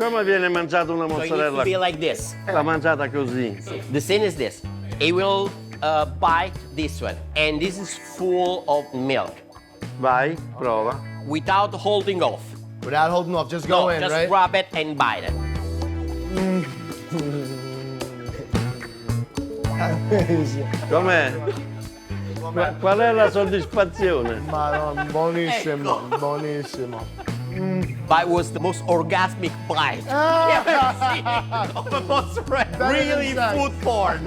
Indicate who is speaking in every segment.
Speaker 1: Come viene mangiata una
Speaker 2: So it needs
Speaker 1: mozzarella?
Speaker 2: to be like this.
Speaker 1: Va mangiata così.
Speaker 2: The thing is this. It will bite this one. And this is full of milk.
Speaker 1: Vai, prova.
Speaker 2: Without holding off.
Speaker 3: Without holding off, just go
Speaker 2: No,
Speaker 3: in,
Speaker 2: just
Speaker 3: right?
Speaker 2: grab it and bite it.
Speaker 1: Com'è? Qual è la soddisfazione?
Speaker 3: Ma no, buonissimo, buonissimo.
Speaker 2: But it was the most orgasmic bite I've ever seen of a mozzarella. Really
Speaker 3: sense.
Speaker 2: food porn.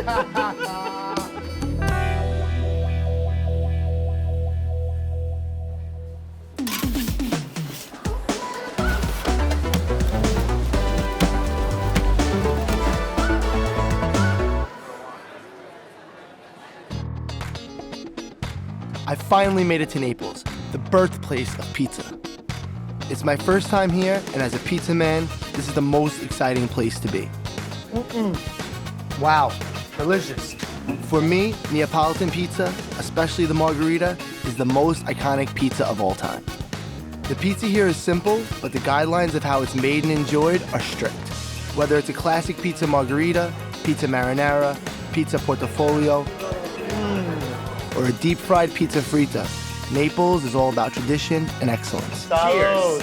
Speaker 3: I finally made it to Naples, the birthplace of pizza. It's my first time here, and as a pizza man, this is the most exciting place to be. Wow, delicious. For me, Neapolitan pizza, especially the margherita, is the most iconic pizza of all time. The pizza here is simple, but the guidelines of how it's made and enjoyed are strict. Whether it's a classic pizza margherita, pizza marinara, pizza portofolio, or a deep-fried pizza frita, Naples is all about tradition and excellence.
Speaker 2: Cheers.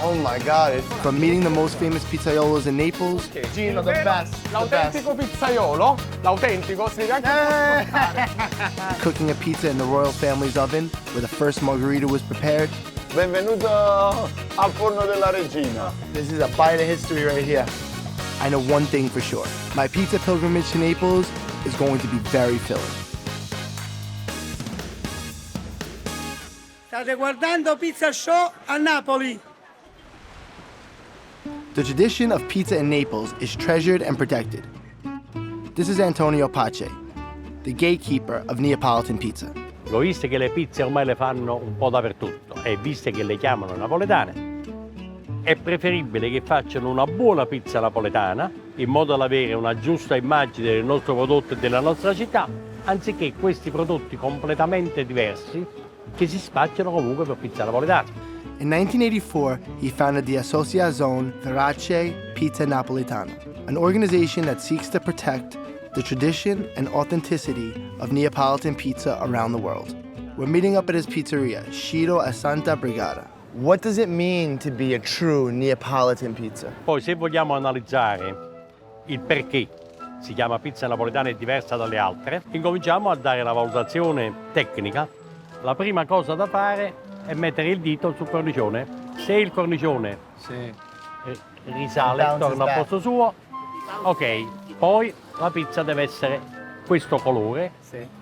Speaker 3: Oh my God. From meeting the most famous pizzaiolos in Naples,
Speaker 4: Gino, the best. L'autentico pizzaiolo, l'autentico, si deve anche
Speaker 3: cooking a pizza in the royal family's oven, where the first margherita was prepared.
Speaker 1: Benvenuto al forno della regina.
Speaker 3: This is a bite of history right here. I know one thing for sure. My pizza pilgrimage to Naples is going to be very filling.
Speaker 5: State guardando Pizza Show a Napoli.
Speaker 3: The tradition of pizza in Naples is treasured and protected. This is Antonio Pace, the gatekeeper of Neapolitan pizza.
Speaker 6: L'ho visto che le pizze ormai le fanno un po' dappertutto e visto che le chiamano napoletane, è preferibile che facciano una buona pizza napoletana in modo da avere una giusta immagine del nostro prodotto e della nostra città, anziché questi prodotti completamente diversi che si spacciano comunque per pizza napoletana.
Speaker 3: In 1984, he founded the Associazione Verace Pizza Napolitana, an organization that seeks to protect the tradition and authenticity of Neapolitan pizza around the world. We're meeting up at his pizzeria, Sciro a Santa Brigada. What does it mean to be a true Neapolitan pizza?
Speaker 6: Poi se vogliamo analizzare il perché si chiama pizza napoletana e diversa dalle altre, incominciamo a dare la valutazione tecnica. La prima cosa da fare è mettere il dito sul cornicione. Se il cornicione risale, torna al posto suo, ok. Poi la pizza deve essere questo colore,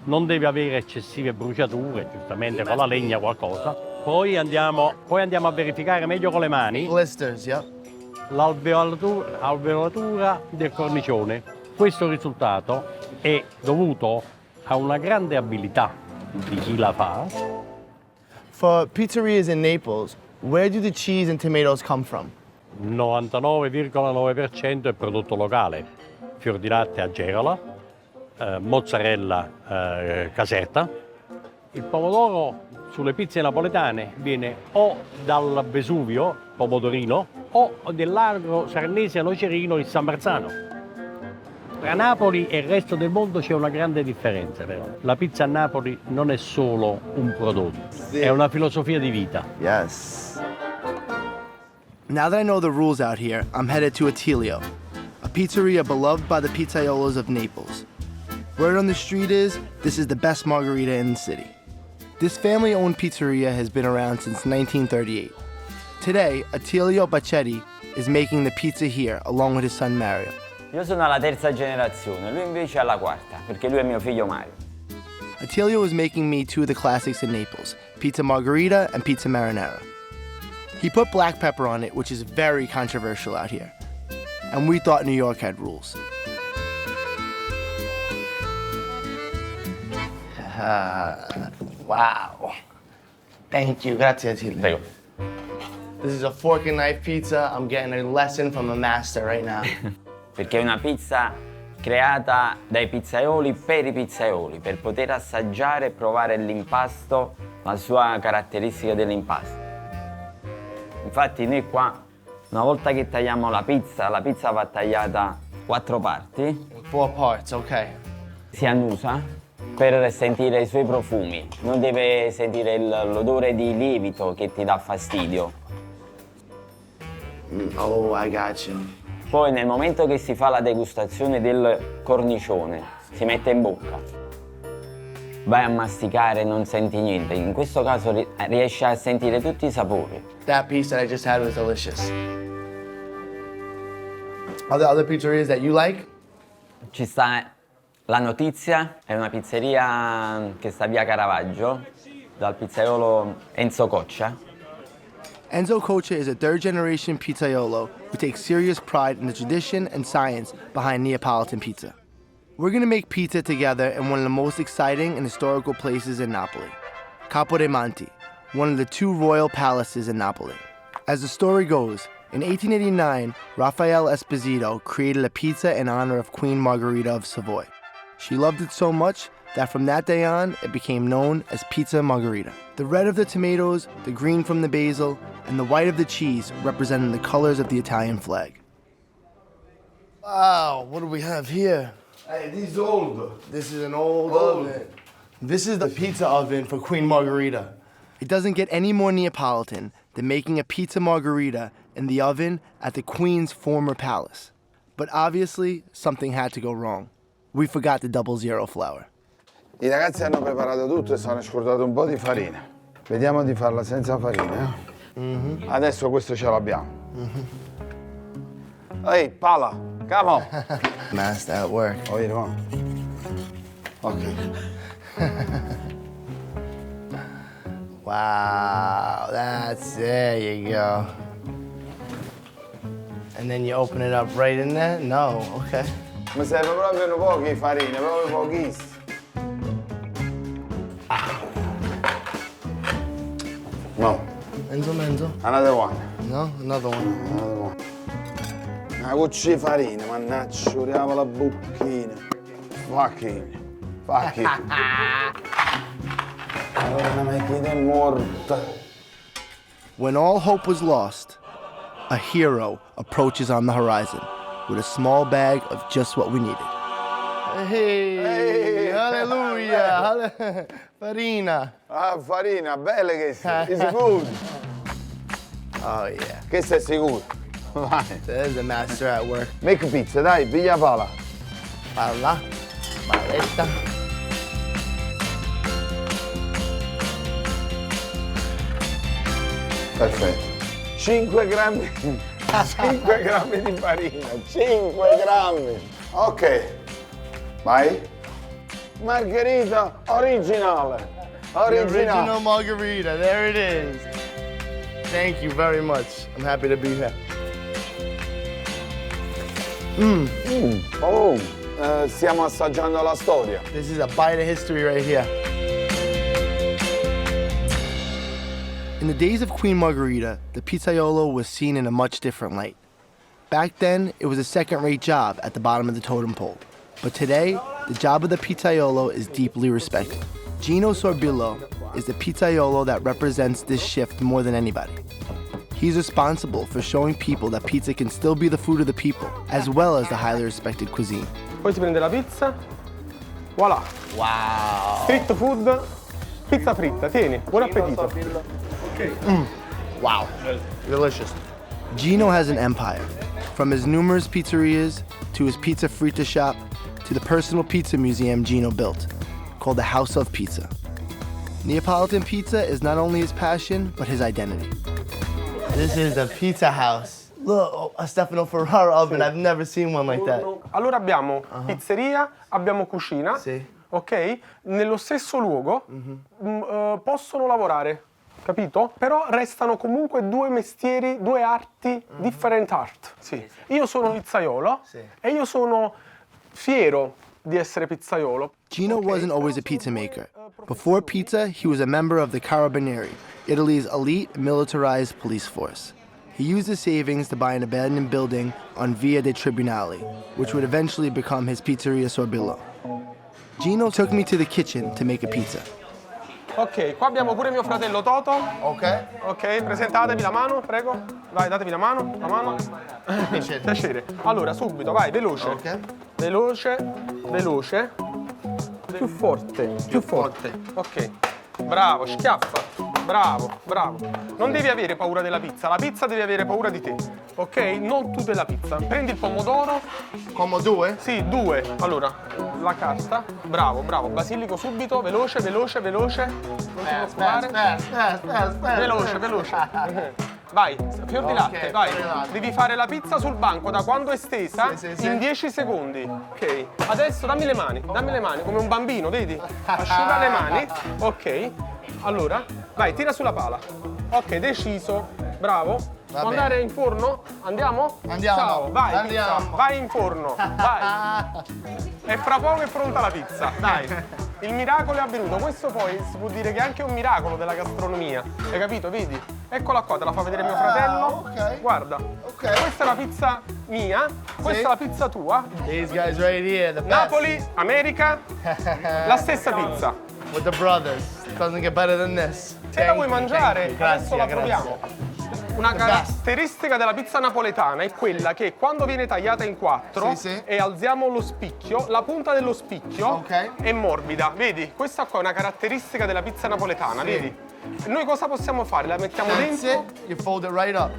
Speaker 6: non deve avere eccessive bruciature, giustamente con la legna qualcosa. Poi andiamo a verificare meglio con le mani
Speaker 3: Blisters, yep.
Speaker 6: l'alveolatura del cornicione. Questo risultato è dovuto a una grande abilità di chi la fa.
Speaker 3: For pizzerias in Naples, where do the cheese and tomatoes come from?
Speaker 6: 99,9% è prodotto locale, fior di latte a Gerola, mozzarella Caserta. Il pomodoro sulle pizze napoletane viene o dal Vesuvio, pomodorino, o dell'agro sarnese nocerino il San Marzano. Tra Napoli e il resto del mondo c'è una grande differenza, però. La pizza a Napoli non è solo un prodotto, è una filosofia di vita.
Speaker 3: Yes. Now that I know the rules out here, I'm headed to Attilio, a pizzeria beloved by the pizzaiolos of Naples. Word on the street is, this is the best margherita in the city. This family-owned pizzeria has been around since 1938. Today, Attilio Bacchetti is making the pizza here, along with his son Mario.
Speaker 7: Io sono alla terza generazione, lui invece è alla quarta, perché lui è mio figlio Mario.
Speaker 3: Attilio is making me two of the classics in Naples, pizza margherita and pizza marinara. He put black pepper on it, which is very controversial out here. And we thought New York had rules. Wow. Thank you, grazie Attilio.
Speaker 7: Prego.
Speaker 3: This is a fork and knife pizza. I'm getting a lesson from a master right now.
Speaker 7: Perché è una pizza creata dai pizzaioli per i pizzaioli, per poter assaggiare e provare l'impasto, la sua caratteristica dell'impasto. Infatti noi qua, una volta che tagliamo la pizza va tagliata 4 parti.
Speaker 3: 4 parts, okay.
Speaker 7: Si annusa per sentire i suoi profumi. Non deve sentire l'odore di lievito che ti dà fastidio.
Speaker 3: Oh, I got you.
Speaker 7: Poi nel momento che si fa la degustazione del cornicione, si mette in bocca, vai a masticare e non senti niente. In questo caso riesci a sentire tutti i sapori.
Speaker 3: That piece that I just had was delicious. Are there other pizzerias that you like?
Speaker 7: Ci sta La Notizia, è una pizzeria che sta via Caravaggio, dal pizzaiolo Enzo Coccia.
Speaker 3: Enzo Coccia is a third-generation pizzaiolo who takes serious pride in the tradition and science behind Neapolitan pizza. We're gonna make pizza together in one of the most exciting and historical places in Napoli, Capo dei Monti, one of the 2 royal palaces in Napoli. As the story goes, in 1889, Raphael Esposito created a pizza in honor of Queen Margherita of Savoy. She loved it so much that from that day on, it became known as Pizza Margherita. The red of the tomatoes, the green from the basil, and the white of the cheese representing the colors of the Italian flag. Wow, what do we have here?
Speaker 1: Hey, this is old.
Speaker 3: This is an old oven. This is the pizza oven for Queen Margherita. It doesn't get any more Neapolitan than making a pizza margherita in the oven at the Queen's former palace. But obviously, something had to go wrong. We forgot the 00 flour.
Speaker 1: I ragazzi hanno preparato tutto e si hanno scordato un po' di farina. Vediamo di farla senza farina. Adesso questo ce l'abbiamo. Ehi, pala, come on.
Speaker 3: Master at work.
Speaker 1: Oh, you know. Ok.
Speaker 3: Wow, there you go. And then you open it up right in there? No, okay.
Speaker 1: Mi serve proprio pochi farine, proprio pochissimi. No,
Speaker 3: Menzo.
Speaker 1: another one.
Speaker 3: No, another one.
Speaker 1: Another one. Una goccia di farina, mannaggia, uriamo la bocchina. Fucking. Allora mi chiede morta.
Speaker 3: When all hope was lost, a hero approaches on the horizon with a small bag of just what we needed. Hey, hallelujah, farina.
Speaker 1: Ah, farina, bella che sei. Is good.
Speaker 3: Oh yeah,
Speaker 1: Che sei sicuro? Vai.
Speaker 3: there's the master at work.
Speaker 1: Make pizza, dai, piglia pala.
Speaker 3: Palla, paletta.
Speaker 1: Perfetto. 5 grammi. 5 grammi di farina. 5 grammi. Ok. Vai. Margherita originale.
Speaker 3: Original margarita, there it is. Thank you very much. I'm happy to be here.
Speaker 1: Oh, stiamo assaggiando la storia.
Speaker 3: This is a bite of history right here. In the days of Queen Margherita, the pizzaiolo was seen in a much different light. Back then, it was a second-rate job at the bottom of the totem pole. But today, the job of the pizzaiolo is deeply respected. Gino Sorbillo is the pizzaiolo that represents this shift more than anybody. He's responsible for showing people that pizza can still be the food of the people, as well as the highly respected cuisine.
Speaker 4: Poi si prende la pizza. Voilà.
Speaker 7: Wow!
Speaker 4: Street food, pizza fritta. Tieni, buon appetito.
Speaker 3: Wow, delicious. Gino has an empire, from his numerous pizzerias to his pizza fritta shop to the personal pizza museum Gino built, called the House of Pizza. Neapolitan pizza is not only his passion, but his identity. This is the pizza house. Look, a Steffano Ferrara oven. I've never seen one like that.
Speaker 4: Allora abbiamo pizzeria, abbiamo cucina,
Speaker 3: Sì.
Speaker 4: ok? Nello stesso luogo possono lavorare, capito? Però restano comunque 2 mestieri, 2 arti, different art. Sì. Io sono pizzaiolo e io sono fiero di essere pizzaiolo.
Speaker 3: Gino wasn't always a pizza maker. Before pizza, he was a member of the Carabinieri, Italy's elite militarized police force. He used his savings to buy an abandoned building on Via dei Tribunali, which would eventually become his Pizzeria Sorbillo. Gino took me to the kitchen to make a pizza.
Speaker 4: Ok, qua abbiamo pure mio fratello Toto.
Speaker 3: Ok.
Speaker 4: Ok, presentatevi la mano, prego. Vai, datevi la mano, la mano.
Speaker 3: Piacere.
Speaker 4: Piacere. Allora, subito, vai, veloce.
Speaker 3: Ok.
Speaker 4: Veloce, veloce. Più forte, più forte. Ok. Bravo, schiaffa. Bravo, bravo. Non devi avere paura della pizza, la pizza deve avere paura di te. Ok? Non tu della pizza. Prendi il pomodoro.
Speaker 3: Como 2?
Speaker 4: Sì, 2. Allora, la carta. Bravo, bravo. Basilico subito, veloce, veloce, veloce. Non ti preoccupare. Veloce, veloce. Vai, fior di latte, vai. Devi fare la pizza sul banco da quando è stesa in 10 secondi. Ok. Adesso dammi le mani, come un bambino, vedi? Asciuga le mani. Ok. Allora, vai, tira sulla pala. Ok, deciso. Bravo. Può andare in forno? Andiamo?
Speaker 3: Andiamo.
Speaker 4: Ciao, vai,
Speaker 3: Andiamo.
Speaker 4: pizza, vai in forno. Vai. E fra poco è pronta la pizza. Dai. Il miracolo è avvenuto. Questo poi si può dire che è anche un miracolo della gastronomia. Hai capito? Vedi? Eccola qua, te la fa vedere mio fratello.
Speaker 3: Ok.
Speaker 4: Guarda.
Speaker 3: Ok.
Speaker 4: Questa è la pizza mia, questa è la pizza tua.
Speaker 3: These guys right here, the best.
Speaker 4: Napoli, America, la stessa pizza.
Speaker 3: With the brothers. Doesn't get better than this.
Speaker 4: Se la vuoi mangiare,
Speaker 3: Grazie,
Speaker 4: adesso la proviamo. Una caratteristica della pizza napoletana è quella che quando viene tagliata in quattro
Speaker 3: Sì.
Speaker 4: e alziamo lo spicchio, la punta dello spicchio
Speaker 3: Ok.
Speaker 4: è morbida. Vedi? Questa qua è una caratteristica della pizza napoletana, vedi? Noi cosa possiamo fare? La mettiamo
Speaker 3: That's
Speaker 4: dentro.
Speaker 3: it. You fold it right up.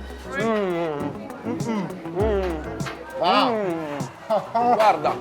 Speaker 3: Wow.
Speaker 4: Guarda.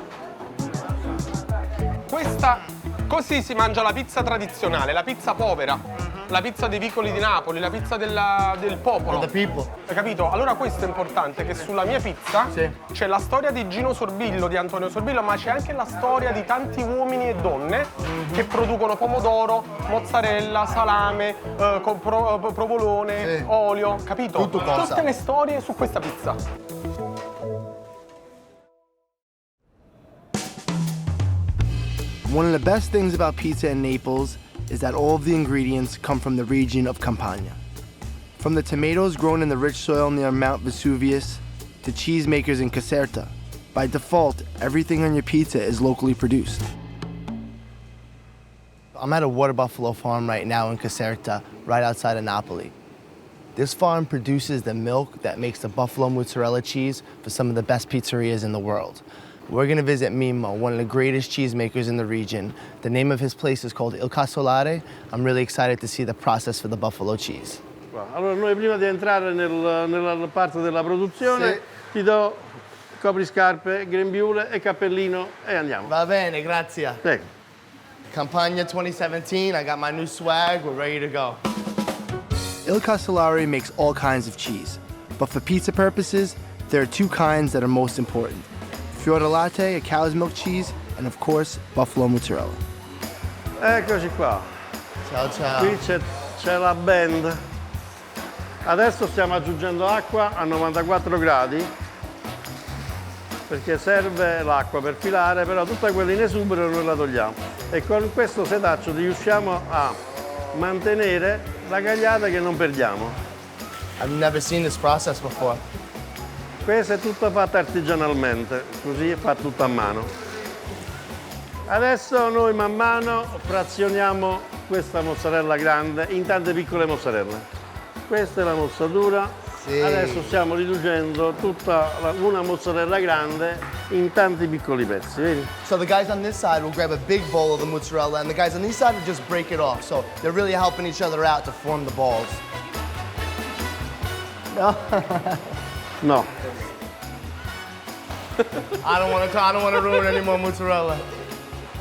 Speaker 4: Questa così si mangia la pizza tradizionale, la pizza povera. La pizza dei vicoli di Napoli, la pizza del popolo.
Speaker 3: For the people.
Speaker 4: Hai capito? Allora questo è importante, che sulla mia pizza c'è la storia di Gino Sorbillo, di Antonio Sorbillo, ma c'è anche la storia di tanti uomini e donne che producono pomodoro, mozzarella, salame, provolone, olio, capito?
Speaker 3: Tutto cosa.
Speaker 4: Tutte le storie su questa pizza.
Speaker 3: One of the best things about pizza in Naples is that all of the ingredients come from the region of Campania. From the tomatoes grown in the rich soil near Mount Vesuvius to cheesemakers in Caserta, by default, everything on your pizza is locally produced. I'm at a water buffalo farm right now in Caserta, right outside of Napoli. This farm produces the milk that makes the buffalo mozzarella cheese for some of the best pizzerias in the world. We're gonna visit Mimo, one of the greatest cheesemakers in the region. The name of his place is called Il Casolare. I'm really excited to see the process for the buffalo cheese.
Speaker 8: Allora noi prima di entrare nella parte della produzione ti do copriscarpe, grembiule e cappellino e andiamo.
Speaker 3: Va bene, grazie.
Speaker 8: Prego.
Speaker 3: Campania 2017, I got my new swag, we're ready to go. Il Casolare makes all kinds of cheese, but for pizza purposes, there are two kinds that are most important. Fior di latte, a cow's milk cheese, and of course, buffalo mozzarella.
Speaker 8: Eccoci qua.
Speaker 3: Ciao ciao.
Speaker 8: Qui c'è la band. Adesso stiamo aggiungendo acqua a 94 gradi perché serve l'acqua per filare, però tutta quella in esubero noi la togliamo. E con questo setaccio riusciamo a mantenere la cagliata che non perdiamo.
Speaker 3: I've never seen this process before.
Speaker 8: Questo è tutto fatto artigianalmente, così è fatto tutto a mano. Adesso noi man mano frazioniamo questa mozzarella grande in tante piccole mozzarelle. Questa è la mozzatura.
Speaker 3: Sì.
Speaker 8: Adesso stiamo riducendo tutta una mozzarella grande in tanti piccoli pezzi, vedi?
Speaker 3: So the guys on this side will grab a big bowl of the mozzarella and the guys on this side will just break it off. So they're really helping each other out to form the balls. No.
Speaker 8: No.
Speaker 3: I don't want to ruin any more mozzarella.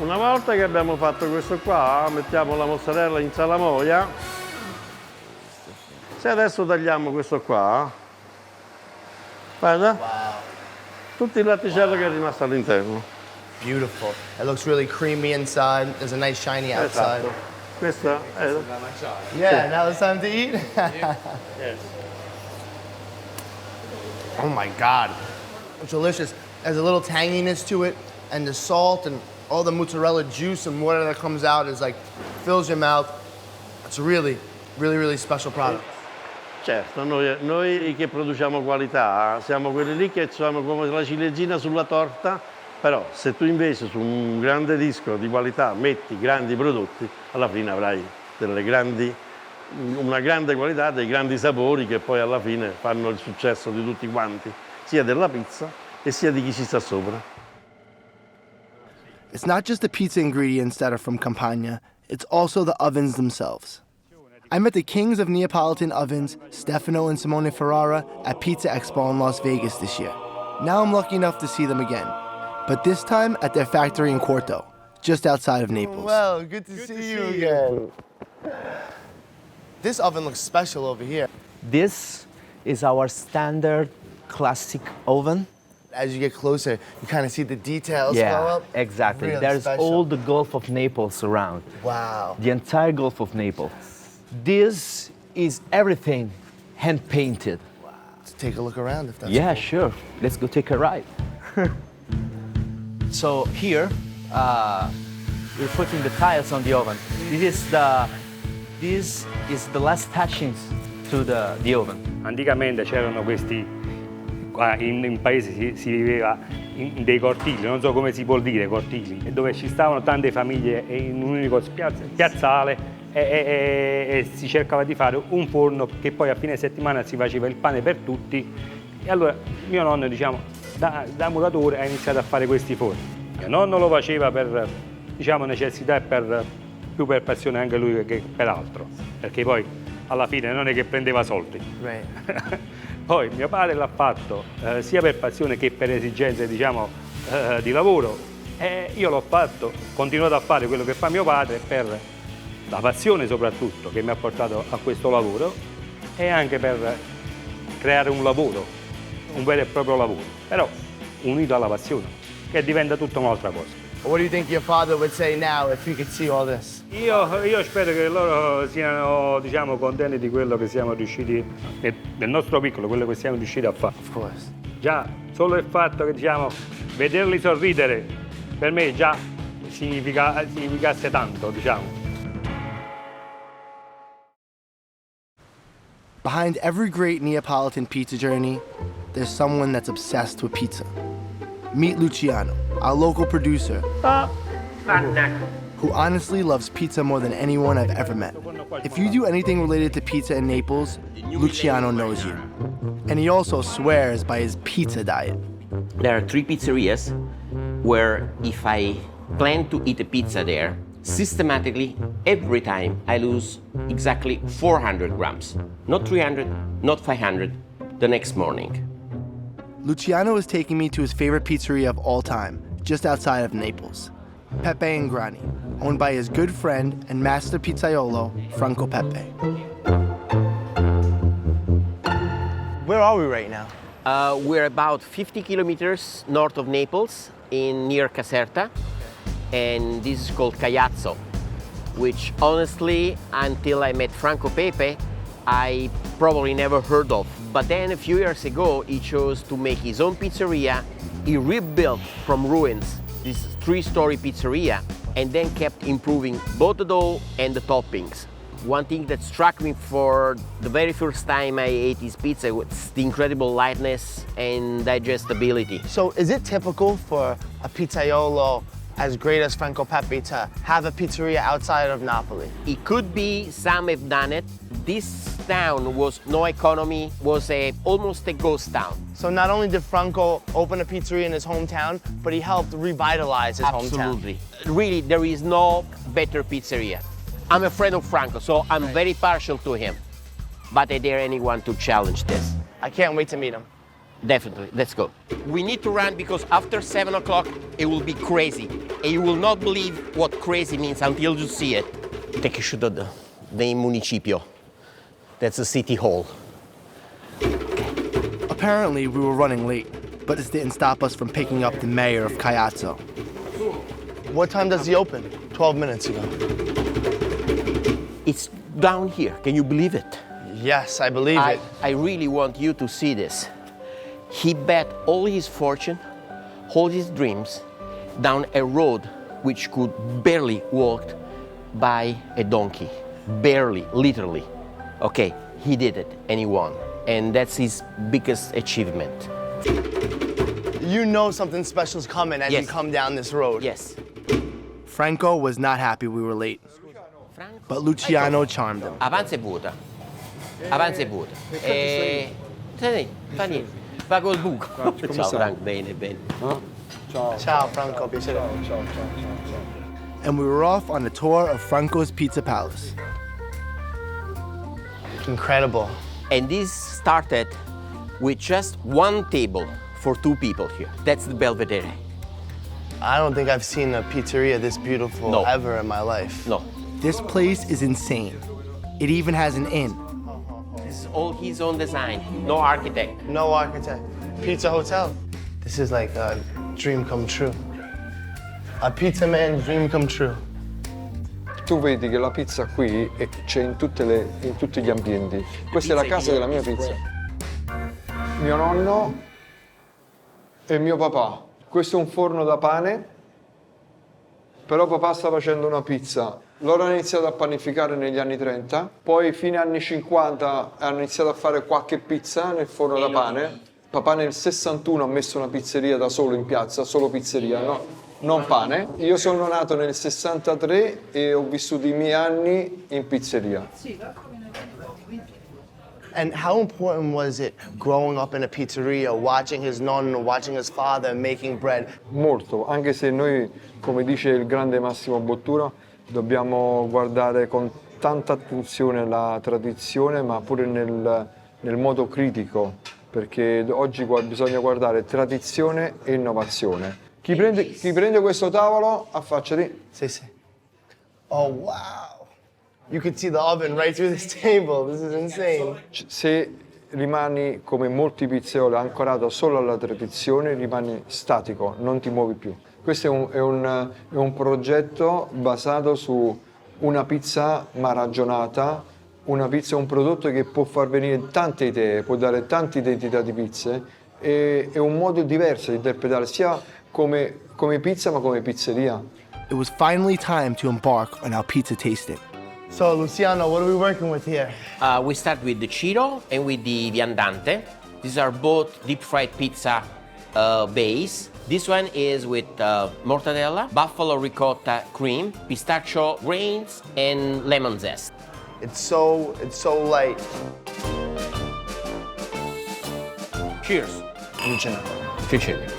Speaker 8: Una volta che abbiamo fatto questo qua, mettiamo la mozzarella in salamoia. Se adesso tagliamo questo qua, guarda, tutto il latticello che è rimasto all'interno.
Speaker 3: Beautiful. It looks really creamy inside. There's a nice shiny outside.
Speaker 8: Esatto. Questa è...
Speaker 3: Yeah, now it's time to eat.
Speaker 8: Yes.
Speaker 3: Oh my God. It's delicious. There's a little tanginess to it, and the salt and all the mozzarella juice and water that comes out is like, fills your mouth. It's a really, really, really special product.
Speaker 8: Certo, noi che produciamo qualità siamo quelli lì che siamo come la ciliegina sulla torta, però se tu invece su un grande disco di qualità metti grandi prodotti, alla fine avrai una grande qualità, dei grandi sapori che poi alla fine fanno il successo di tutti quanti, sia della pizza e sia di chi ci sta sopra.
Speaker 3: It's not just the pizza ingredients that are from Campania, it's also the ovens themselves. I met the kings of Neapolitan ovens, Steffano and Simone Ferrara, at Pizza Expo in Las Vegas this year. Now I'm lucky enough to see them again, but this time at their factory in Quarto, just outside of Naples.
Speaker 9: Well, good to see you again. This oven looks special over here.
Speaker 10: This is our standard classic oven.
Speaker 9: As you get closer, you kind of see the details go up.
Speaker 10: Exactly.
Speaker 9: Really
Speaker 10: There's
Speaker 9: special.
Speaker 10: all the Gulf of Naples around.
Speaker 9: Wow.
Speaker 10: The entire Gulf of Naples. This is everything hand-painted.
Speaker 9: Let's take a look around if that's
Speaker 10: Yeah,
Speaker 9: cool.
Speaker 10: sure. Let's go take a ride. So here, we're putting the tiles on the oven. This is the last touchings to the oven.
Speaker 6: Anticamente c'erano questi, qua in paese si viveva in dei cortili, non so come si può dire cortili, dove ci stavano tante famiglie in un unico piazzale e si cercava di fare un forno che poi a fine settimana si faceva il pane per tutti. E allora mio nonno, diciamo, da muratore ha iniziato a fare questi forni. Mio nonno lo faceva per, diciamo, necessità e più per passione anche lui che per altro, perché poi alla fine non è che prendeva soldi.
Speaker 9: Right.
Speaker 6: Poi mio padre l'ha fatto sia per passione che per esigenze, diciamo, di lavoro, e io l'ho fatto, ho continuato a fare quello che fa mio padre per la passione soprattutto che mi ha portato a questo lavoro e anche per creare un lavoro, un vero e proprio lavoro, però unito alla passione, che diventa tutta un'altra cosa.
Speaker 9: What do you think your father would say now if he could see all this?
Speaker 6: Io spero che loro siano, diciamo, contenti di quello che siamo riusciti, nel nostro piccolo, quello che siamo riusciti a fare.
Speaker 9: Of course.
Speaker 6: Già, solo il fatto che, diciamo, vederli sorridere, per me già significasse tanto, diciamo.
Speaker 3: Behind every great Neapolitan pizza journey, there's someone that's obsessed with pizza. Meet Luciano, our local producer, who honestly loves pizza more than anyone I've ever met. If you do anything related to pizza in Naples, Luciano knows you. And he also swears by his pizza diet.
Speaker 2: There are 3 pizzerias where if I plan to eat a pizza there, systematically, every time I lose exactly 400 grams. Not 300, not 500, the next morning.
Speaker 3: Luciano is taking me to his favorite pizzeria of all time, just outside of Naples, Pepe and Grani, owned by his good friend and master pizzaiolo, Franco Pepe.
Speaker 9: Where are we right now?
Speaker 2: We're about 50 kilometers north of Naples, near Caserta, and this is called Caiazzo, which honestly, until I met Franco Pepe, I probably never heard of. But then a few years ago, he chose to make his own pizzeria. He rebuilt from ruins this 3-story pizzeria and then kept improving both the dough and the toppings. One thing that struck me for the very first time I ate his pizza was the incredible lightness and digestibility.
Speaker 9: So is it typical for a pizzaiolo as great as Franco Pepe to have a pizzeria outside of Napoli?
Speaker 2: It could be, some have done it. This town was no economy, was almost a ghost town.
Speaker 9: So not only did Franco open a pizzeria in his hometown, but he helped revitalize his hometown.
Speaker 2: Absolutely. Really, there is no better pizzeria. I'm a friend of Franco, so I'm very partial to him. But I dare anyone to challenge this.
Speaker 9: I can't wait to meet him.
Speaker 2: Definitely, let's go. We need to run because after 7 o'clock, it will be crazy. And you will not believe what crazy means until you see it. Take a shot of the municipio. That's the city hall.
Speaker 3: Apparently, we were running late, but this didn't stop us from picking up the mayor of Caiazzo.
Speaker 9: What time does he open? 12 minutes ago.
Speaker 2: It's down here, can you believe it?
Speaker 9: Yes, I believe it.
Speaker 2: I really want you to see this. He bet all his fortune, all his dreams, down a road which could barely walked by a donkey. Barely, literally. Okay, he did it and he won. And that's his biggest achievement.
Speaker 9: You know something special's coming as
Speaker 2: Yes.
Speaker 9: you come down this road.
Speaker 2: Yes.
Speaker 3: Franco was not happy we were late. but Luciano charmed him.
Speaker 2: Avanza e vuota. Avanza e vuota. Sì, fa niente. Va col buco. Ciao Franco, bene, bene.
Speaker 3: Ciao, Franco. Piacere. And we were off on a tour of Franco's Pizza Palace. Incredible.
Speaker 2: And this started with just one table for 2 people here. That's the Belvedere.
Speaker 3: I don't think I've seen a pizzeria this beautiful ever in my life.
Speaker 2: No.
Speaker 3: This place is insane. It even has an inn.
Speaker 2: This is all his own design. No architect.
Speaker 3: No architect. Pizza hotel. This is like a dream come true. A pizza man's dream come true.
Speaker 11: Tu vedi che la pizza qui c'è in tutti gli ambienti. Questa è la casa della mia pizza. Mio nonno e mio papà. Questo è un forno da pane, però papà sta facendo una pizza. Loro hanno iniziato a panificare negli anni 30, poi fine anni 50 hanno iniziato a fare qualche pizza nel forno da pane. Papà nel 61 ha messo una pizzeria da solo in piazza, solo pizzeria, no? Non pane. Io sono nato nel 63 e ho vissuto i miei anni in pizzeria.
Speaker 3: And how important was it growing up in a pizzeria, watching his nonno, watching his father making bread?
Speaker 11: Molto, anche se noi, come dice il grande Massimo Bottura, dobbiamo guardare con tanta attenzione la tradizione, ma pure nel modo critico, perché oggi bisogna guardare tradizione e innovazione. Chi prende questo tavolo, affacciati.
Speaker 3: Sì, sì. Oh, wow. You could see the oven right through this table. This is insane.
Speaker 11: Se rimani, come molti pizzaioli, ancorato solo alla tradizione, rimani statico, non ti muovi più. Questo è un progetto basato su una pizza ma ragionata, una pizza è un prodotto che può far venire tante idee, può dare tante identità di pizze, e è un modo diverso di interpretare sia come pizza ma come pizzeria.
Speaker 3: It was finally time to embark on our pizza tasting. So, Luciano, what are we working with here?
Speaker 2: We start with the Ciro and with the Viandante. These are both deep fried pizza base. This one is with mortadella, buffalo ricotta cream, pistachio grains, and lemon zest.
Speaker 3: It's so light.
Speaker 2: Cheers.
Speaker 3: Luciano.
Speaker 2: Cheers.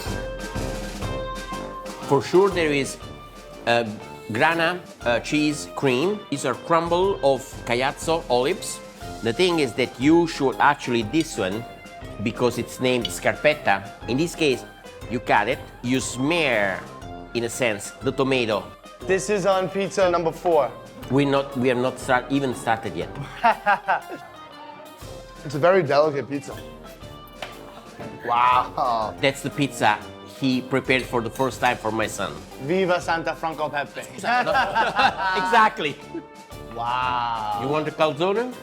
Speaker 2: For sure there is grana cheese cream. These are crumble of Caiazzo olives. The thing is that you should actually this one, because it's named scarpetta. In this case, you cut it, you smear, in a sense, the tomato.
Speaker 3: This is on pizza number 4.
Speaker 2: We have not even started yet.
Speaker 3: It's a very delicate pizza. Wow.
Speaker 2: That's the pizza he prepared for the first time for my son.
Speaker 3: Viva Santa Franco Pepe.
Speaker 2: Exactly.
Speaker 3: Wow.
Speaker 2: You want the calzone?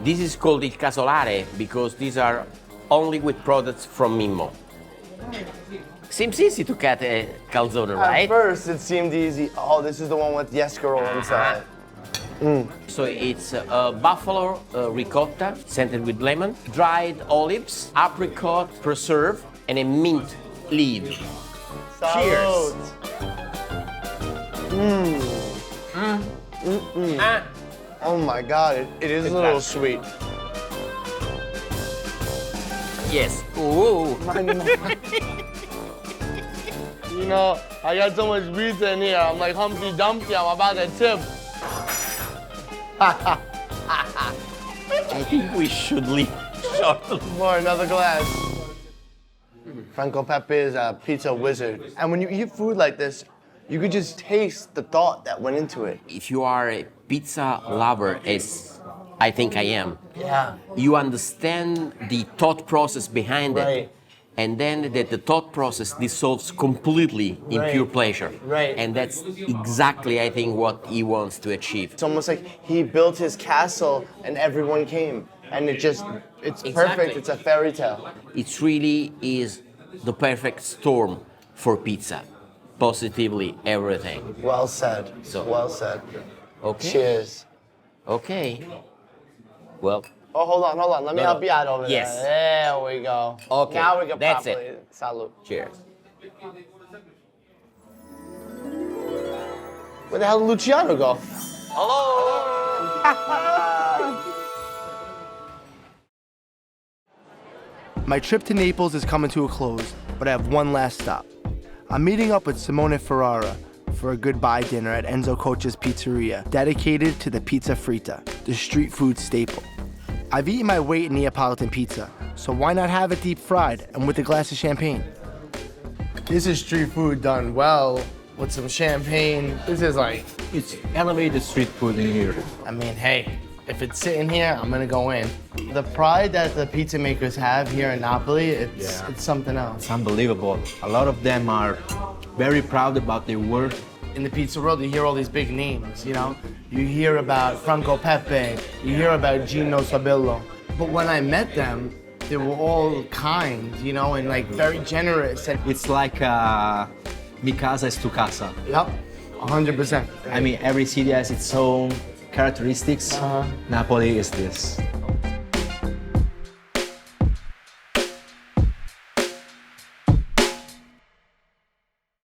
Speaker 2: This is called Il Casolare because these are only with products from Mimmo. Seems easy to cut a calzone, right?
Speaker 3: At first it seemed easy. Oh, this is the one with the escarole inside.
Speaker 2: So it's buffalo ricotta scented with lemon, dried olives, apricot preserve, and a mint leaf. Cheers.
Speaker 3: Oh my God, it is a little sweet.
Speaker 2: Yes. Ooh.
Speaker 3: You know, I got so much pizza in here. I'm like Humpty Dumpty. I'm about to tip.
Speaker 2: I think we should leave shortly.
Speaker 3: More, another glass. Franco Pepe is a pizza wizard. And when you eat food like this, you could just taste the thought that went into it.
Speaker 2: If you are a pizza lover, as I think I am,
Speaker 3: Yeah.
Speaker 2: you understand the thought process behind
Speaker 3: Right.
Speaker 2: it. And then that the thought process dissolves completely in
Speaker 3: Right.
Speaker 2: pure pleasure.
Speaker 3: Right.
Speaker 2: And that's exactly, I think, what he wants to achieve.
Speaker 3: It's almost like he built his castle and everyone came. And it's
Speaker 2: Exactly.
Speaker 3: perfect. It's a fairy tale.
Speaker 2: It really is the perfect storm for pizza. Positively everything.
Speaker 3: Well said. Well said.
Speaker 2: Okay.
Speaker 3: Cheers.
Speaker 2: Okay. Well,
Speaker 3: Oh, hold on. Let me help you out over
Speaker 2: Yes.
Speaker 3: there. There we go.
Speaker 2: Okay,
Speaker 3: Now we can
Speaker 2: that's
Speaker 3: properly.
Speaker 2: it.
Speaker 3: Salud.
Speaker 2: cheers.
Speaker 3: Where the hell did Luciano go? My trip to Naples is coming to a close, but I have one last stop. I'm meeting up with Simone Ferrara for a goodbye dinner at Enzo Coccia's Pizzeria, dedicated to the pizza fritta, the street food staple. I've eaten my weight in Neapolitan pizza, so why not have it deep fried and with a glass of champagne? This is street food done well, with some champagne. This is like...
Speaker 10: It's elevated street food in here.
Speaker 3: I mean, hey, if it's sitting here, I'm gonna go in. The pride that the pizza makers have here in Napoli, it's something else.
Speaker 10: It's unbelievable. A lot of them are very proud about their work.
Speaker 3: In the pizza world, you hear all these big names, you know? You hear about Franco Pepe, you hear about Gino Sorbillo. But when I met them, they were all kind, you know, and like very generous. And
Speaker 10: It's like mi casa es tu casa.
Speaker 3: Yep, 100%.
Speaker 10: I mean, every city has its own characteristics. Napoli is this.